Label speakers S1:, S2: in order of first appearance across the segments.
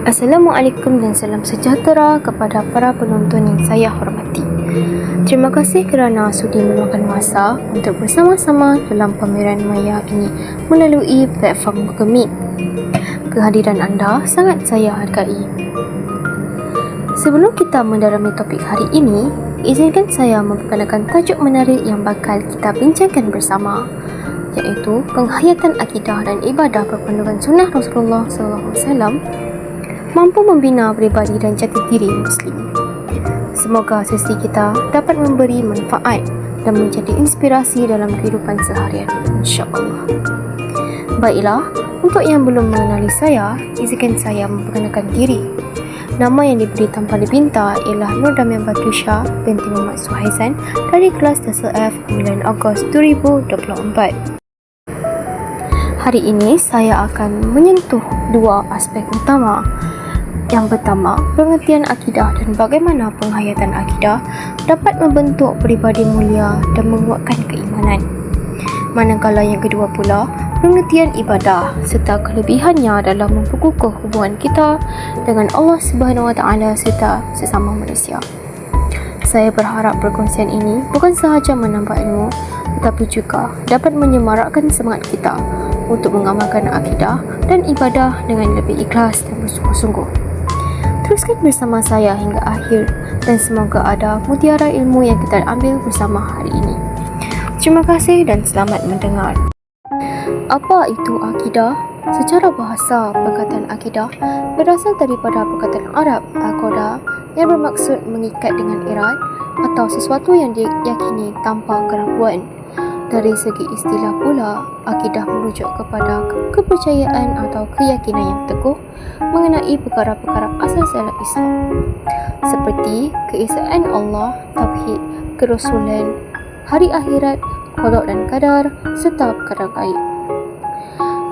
S1: Assalamualaikum dan salam sejahtera kepada para penonton yang saya hormati. Terima kasih kerana sudi meluangkan masa untuk bersama-sama dalam pameran maya ini melalui platform Google Meet. Kehadiran anda sangat saya hargai. Sebelum kita mendalami topik hari ini, izinkan saya memperkenalkan tajuk menarik yang bakal kita bincangkan bersama, iaitu penghayatan akidah dan ibadah berpandukan sunnah Rasulullah SAW mampu membina pribadi dan jati diri Muslim. Semoga sesi kita dapat memberi manfaat dan menjadi inspirasi dalam kehidupan seharian, insya-Allah. Baiklah, untuk yang belum mengenali saya, izinkan saya memperkenalkan diri. Nama yang diberi tanpa dipinta ialah Nur Damian Batrisha binti Muhammad Suhaizan dari kelas TSF 9 Ogos 2024. Hari ini saya akan menyentuh dua aspek utama. Yang pertama, pengertian akidah dan bagaimana penghayatan akidah dapat membentuk pribadi mulia dan menguatkan keimanan. Manakala yang kedua pula, pengertian ibadah serta kelebihannya dalam memperkukuh hubungan kita dengan Allah Subhanahu Wa Taala serta sesama manusia. Saya berharap perkongsian ini bukan sahaja menambah ilmu, tetapi juga dapat menyemarakkan semangat kita untuk mengamalkan akidah dan ibadah dengan lebih ikhlas dan bersungguh-sungguh. Teruskan bersama saya hingga akhir dan semoga ada mutiara ilmu yang kita ambil bersama hari ini. Terima kasih dan selamat mendengar. Apa itu akidah? Secara bahasa, perkataan akidah berasal daripada perkataan Arab aqada yang bermaksud mengikat dengan erat atau sesuatu yang diyakini tanpa keraguan. Dari segi istilah pula, akidah merujuk kepada kepercayaan atau keyakinan yang teguh mengenai perkara-perkara asas dalam Islam, seperti keesaan Allah, tauhid, kerasulan, hari akhirat, qada dan qadar serta perkara gaib.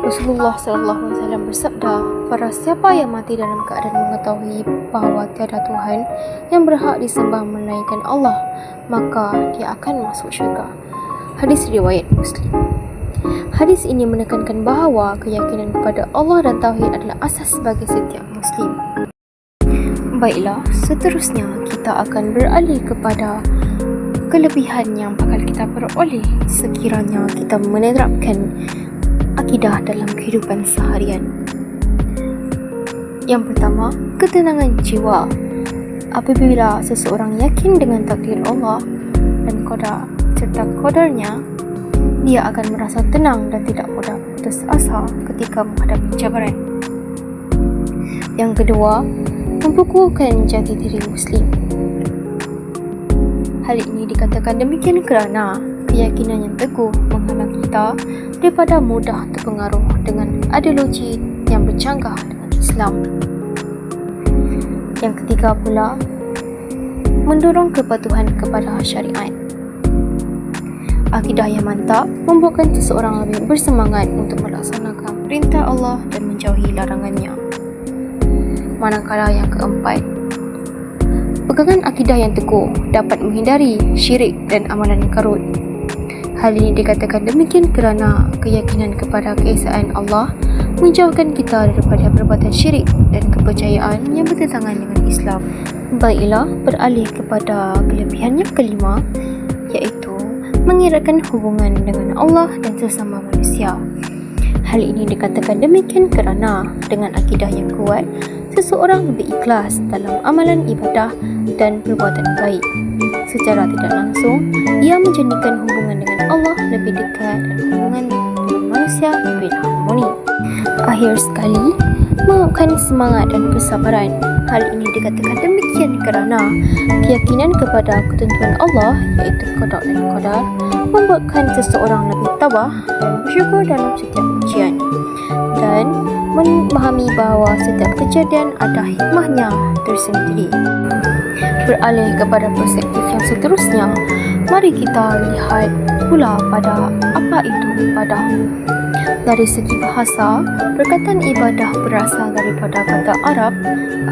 S1: Rasulullah SAW bersabda, "Barang siapa yang mati dalam keadaan mengetahui bahawa tiada Tuhan yang berhak disembah melainkan Allah, maka dia akan masuk syurga." Hadis riwayat Muslim. Hadis ini menekankan bahawa keyakinan kepada Allah dan tauhid adalah asas bagi setiap Muslim. Baiklah, seterusnya kita akan beralih kepada kelebihan yang bakal kita peroleh sekiranya kita menerapkan akidah dalam kehidupan seharian. Yang pertama, ketenangan jiwa. Apabila seseorang yakin dengan takdir Allah dan qada serta qadarnya, dia akan merasa tenang dan tidak mudah putus asa ketika menghadapi cabaran. Yang kedua, memperkuatkan jati diri Muslim. Hal ini dikatakan demikian kerana keyakinan yang teguh menghalang kita daripada mudah terpengaruh dengan ideologi yang bercanggah dengan Islam. Yang ketiga pula, mendorong kepatuhan kepada syariat. Akidah yang mantap membuatkan seseorang lebih bersemangat untuk melaksanakan perintah Allah dan menjauhi larangannya. Manakala yang keempat, pegangan akidah yang teguh dapat menghindari syirik dan amalan karut. Hal ini dikatakan demikian kerana keyakinan kepada keesaan Allah menjauhkan kita daripada perbuatan syirik dan kepercayaan yang bertentangan dengan Islam. Baiklah, beralih kepada kelebihan yang kelima, iaitu mengeratkan hubungan dengan Allah dan sesama manusia. Hal ini dikatakan demikian kerana dengan akidah yang kuat, seseorang lebih ikhlas dalam amalan ibadah dan perbuatan baik. Secara tidak langsung, ia menjadikan hubungan dengan Allah lebih dekat dan hubungan dengan manusia lebih harmoni. Akhir sekali, menguatkan semangat dan kesabaran. Hal ini dikatakan demikian kerana keyakinan kepada ketentuan Allah, iaitu qada dan qadar, membuatkan seseorang lebih tabah dan bersyukur dalam setiap ujian dan memahami bahawa setiap kejadian ada hikmahnya tersendiri. Beralih kepada perspektif yang seterusnya, mari kita lihat pula pada apa itu ibadah. Dari segi bahasa, perkataan ibadah berasal daripada kata Arab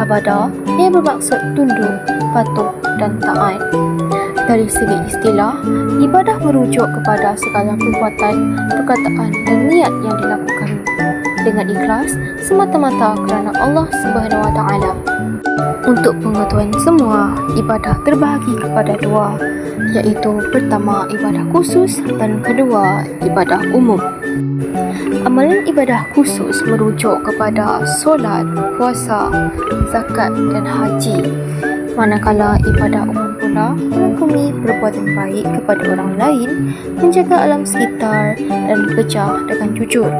S1: abadah yang bermaksud tunduk, patuh dan taat. Dari segi istilah, ibadah merujuk kepada segala perbuatan, perkataan dan niat yang dilakukan dengan ikhlas semata-mata kerana Allah Subhanahu Wa Taala. Untuk pengetahuan semua, ibadah terbahagi kepada dua, iaitu pertama ibadah khusus dan kedua ibadah umum. Amalan ibadah khusus merujuk kepada solat, puasa, zakat dan haji. Manakala ibadah umum pula merangkumi perbuatan baik kepada orang lain, menjaga alam sekitar dan bekerja dengan jujur.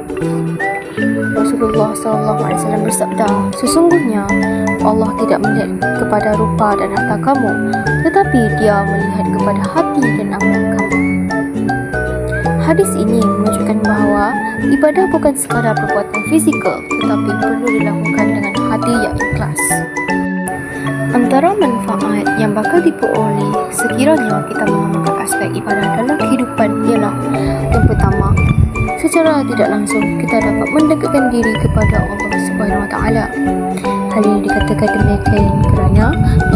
S1: Rasulullah SAW bersabda, sesungguhnya Allah tidak melihat kepada rupa dan harta kamu, tetapi Dia melihat kepada hati dan amalan kamu. Hadis ini menunjukkan bahawa ibadah bukan sekadar perbuatan fizikal, tetapi perlu dilakukan dengan hati yang ikhlas. Antara manfaat yang bakal diperoleh sekiranya kita mengamalkan aspek ibadah dalam kehidupan ialah yang pertama, secara tidak langsung kita dapat mendekatkan diri kepada Allah Subhanahu Wa Taala. Hal ini dikatakan demikian kerana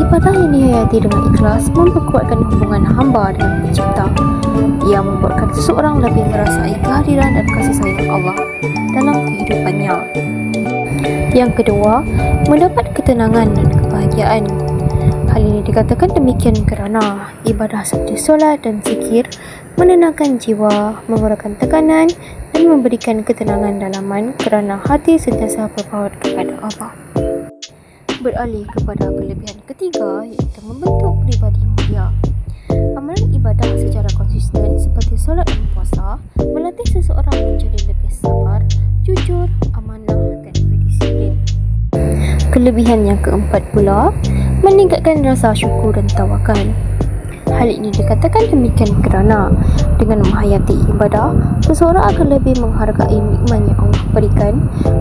S1: ibadah yang dihayati dengan ikhlas memperkuatkan hubungan hamba dengan Pencipta. Ia membuatkan seseorang lebih merasai kehadiran dan kasih sayang Allah dalam kehidupannya. Yang kedua, mendapat ketenangan dan kebahagiaan. Hal ini dikatakan demikian kerana ibadah seperti solat dan zikir menenangkan jiwa, mengurangkan tekanan dan memberikan ketenangan dalaman kerana hati sentiasa berpaut kepada Allah. Beralih kepada kelebihan ketiga, iaitu membentuk pribadi mulia. Amalan ibadah secara konsisten seperti solat dan puasa melatih seseorang menjadi lebih sabar, jujur, amanah dan berdisiplin. Kelebihan yang keempat pula, meningkatkan rasa syukur dan tawakal. Hal ini dikatakan demikian kerana dengan menghayati ibadah, seseorang akan lebih menghargai nikmat yang Allah berikan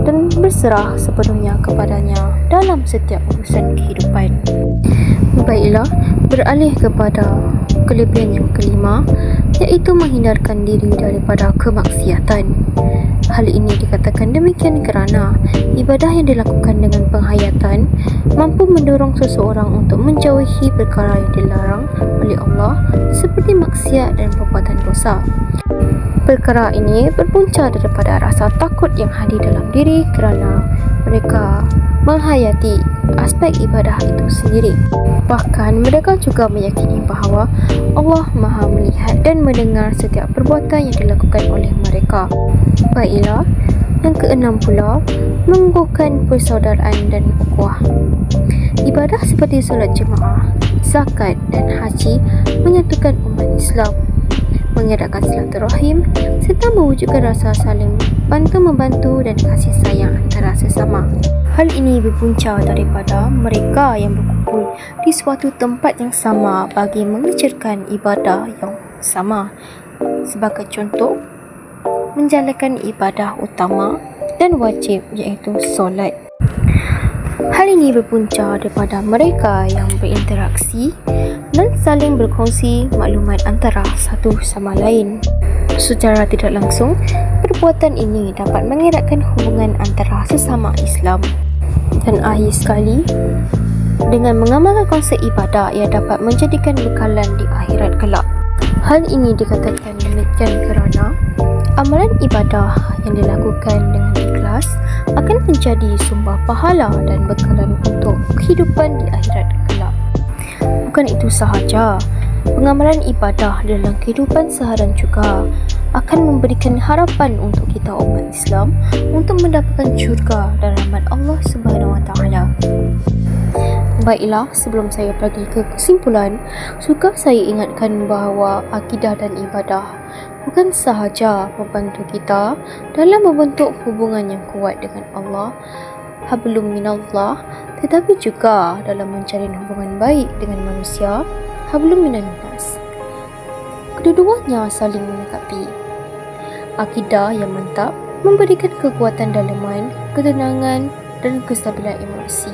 S1: dan berserah sepenuhnya kepadanya dalam setiap urusan kehidupan. Baiklah, beralih kepada kelebihan yang kelima, iaitu menghindarkan diri daripada kemaksiatan. Hal ini dikatakan demikian kerana ibadah yang dilakukan dengan penghayatan mampu mendorong seseorang untuk menjauhi perkara yang dilarang oleh Allah seperti maksiat dan perbuatan dosa. Perkara ini berpunca daripada rasa takut yang hadir dalam diri kerana mereka menghayati aspek ibadah itu sendiri. Bahkan mereka juga meyakini bahawa Allah Maha melihat dan mendengar setiap perbuatan yang dilakukan oleh mereka. Baiklah, yang keenam pula, mengukuhkan persaudaraan dan ukhuwah. Ibadah seperti solat jemaah, zakat dan haji menyatukan umat Islam, mengadakan silaturahim serta mewujudkan rasa saling bantu-membantu dan kasih sayang antara sesama. Hal ini berpunca daripada mereka yang berkumpul di suatu tempat yang sama bagi mengerjakan ibadah yang sama. Sebagai contoh, menjalankan ibadah utama dan wajib iaitu solat. Hal ini berpunca daripada mereka yang berinteraksi dan saling berkongsi maklumat antara satu sama lain. Secara tidak langsung, perbuatan ini dapat mengeratkan hubungan antara sesama Islam. Dan akhir sekali, dengan mengamalkan konsep ibadah, ia dapat menjadikan bekalan di akhirat kelak. Hal ini dikatakan demikian kerana amalan ibadah yang dilakukan dengan ikhlas akan menjadi sumber pahala dan bekalan untuk kehidupan di akhirat kelak. Bukan itu sahaja, pengamalan ibadah dalam kehidupan seharian juga akan memberikan harapan untuk kita umat Islam untuk mendapatkan syurga dan rahmat Allah Subhanahu Wa Taala. Baiklah, sebelum saya pergi ke kesimpulan, suka saya ingatkan bahawa akidah dan ibadah bukan sahaja membantu kita dalam membentuk hubungan yang kuat dengan Allah, hablum minallah, tetapi juga dalam menjalin hubungan baik dengan manusia, hablum minan nas. Kedua-duanya saling melengkapi. Akidah yang mantap memberikan kekuatan dalaman, ketenangan dan kestabilan emosi.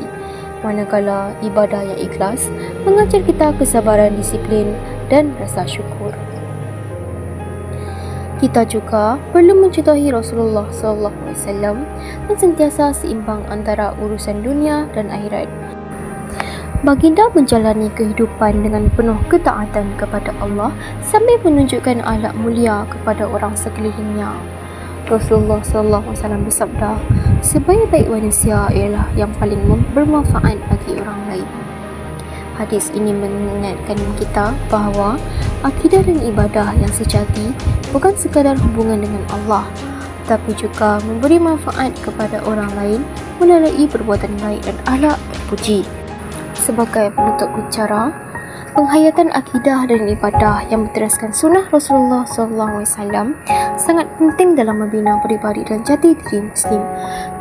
S1: Manakala ibadah yang ikhlas mengajar kita kesabaran, disiplin dan rasa syukur. Kita juga perlu mencontohi Rasulullah SAW dan sentiasa seimbang antara urusan dunia dan akhirat. Baginda menjalani kehidupan dengan penuh ketaatan kepada Allah sambil menunjukkan akhlak mulia kepada orang sekelilingnya. Rasulullah SAW bersabda, sebaik-baik manusia ialah yang paling bermanfaat bagi orang lain. Hadis ini mengingatkan kita bahawa akidah dan ibadah yang sejati bukan sekadar hubungan dengan Allah, tetapi juga memberi manfaat kepada orang lain melalui perbuatan baik dan akhlak terpuji. Sebagai penutup bicara, penghayatan akidah dan ibadah yang berteraskan sunnah Rasulullah SAW sangat penting dalam membina peribadi dan jati diri Muslim.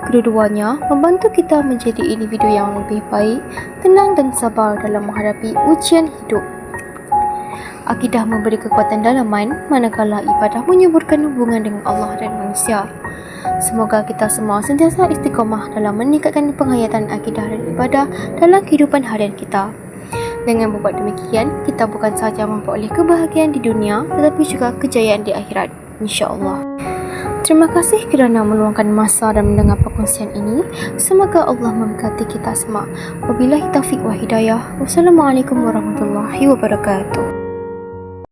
S1: Kedua-duanya membantu kita menjadi individu yang lebih baik, tenang dan sabar dalam menghadapi ujian hidup. Akidah memberi kekuatan dalaman, manakala ibadah menyuburkan hubungan dengan Allah dan manusia. Semoga kita semua sentiasa istiqamah dalam meningkatkan penghayatan akidah dan ibadah dalam kehidupan harian kita. Dengan membuat demikian, kita bukan sahaja memperoleh kebahagiaan di dunia, tetapi juga kejayaan di akhirat, insya-Allah. Terima kasih kerana meluangkan masa dan mendengar perkongsian ini. Semoga Allah memberkati kita semua. Wabillahi taufiq wa hidayah. Wassalamualaikum warahmatullahi wabarakatuh.